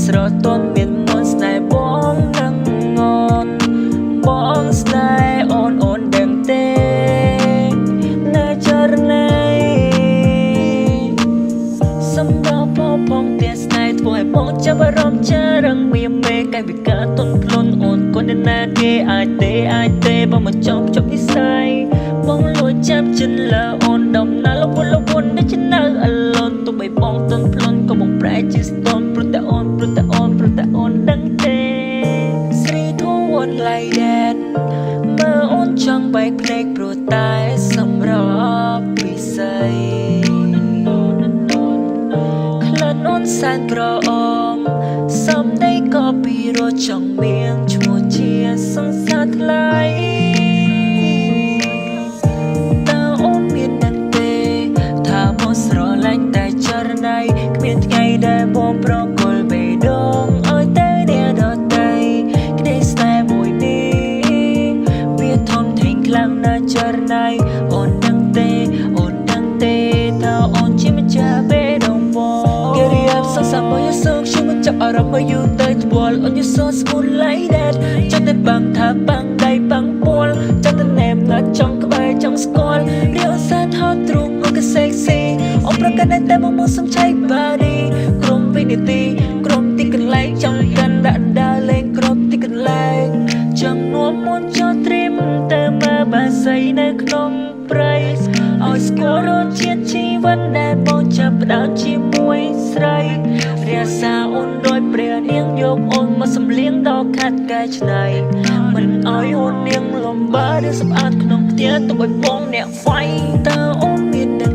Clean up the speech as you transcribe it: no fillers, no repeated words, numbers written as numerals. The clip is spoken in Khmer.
ស្រទន់មានមុនស្នេហ៍បងនឹងងន់បងស្នេហ៍អូនអូនដឹងទេនៅចរណៃសម្រាប់បងទៀតស្នេហ៍ធ្វើឲ្យបងចាប់អារម្មណ៍ចារឹងមានមេកាយវិការទន់ភ្លន់អូនគន់ណាគេអាចទេបងមកចង់ជប់និស័យបងលួចចាប់ចិនលើអូនដំណើរលវន់នៅចំណៅអលន់ទុំឲ្យបងទន់ភ្លន់ក៏បងប្រែជាស្ទន់ព្រោះតែអូនដឹងទេស្រីធួនឡៃដែតមើលអូនចង់បែកភ្នែកព្រោះតែសម្រាប់ពិស័យក្លិនអូនសែនក្រអូមសំដីក៏ពីរត់ចង់មានឈ្មោះជាសង្សារថ្លៃតើអូនមានដឹងទេថាបងស្រឡាញ់តែចរណៃគ្មានថ្ងៃដែលបងប្រកល់បេះដូងឲ្យតែអ្នកដទៃក្តីស្នេហ៍មួយនេះវាធំធេងខ្លាំងណាស់ចរណៃអូនដឹងទេថាអូនជាម្ចាស់បេះដូងបងគេរៀបសង្សារមកយសូខ្ញុំមិនចាប់អារម្មណ៍មកយូរទៅទ្វល់អូនយសូស្មូនឡៃដែតចិត្តតែបាំងថាបាំងដៃបាំងពលចិត្តតែណែមណាត់ចង់ក្បែរចង់ស្គាល់រៀលសាថតទ្រូងមកក៏សេកស៊ីអូនប្រកាសតែមកសំឆៃបារីក្រុមវិនិតិក្រុមទីកន្លែងចង់កាន់ដាក់ដើរលេងក្រុមទីកន្លែងចង់នាំមុនចោលត្រៀមទៅមកបាស័យនៅក្នុងព្រៃឲ្យស្គាល់រសជាតិជីវិតដែលបងចាប់ផ្ដើមជាមួយស្រីរាសាអូនដោយព្រះនាងយកអូនមកសំលៀងដល់ខាត់កាយឆ្នៃមិនឲ្យអូននាងលំបាឬសម្អាតក្នុងផ្ទះទុកឲ្យបងអ្នកហ្វាយតើអូនមានដឹង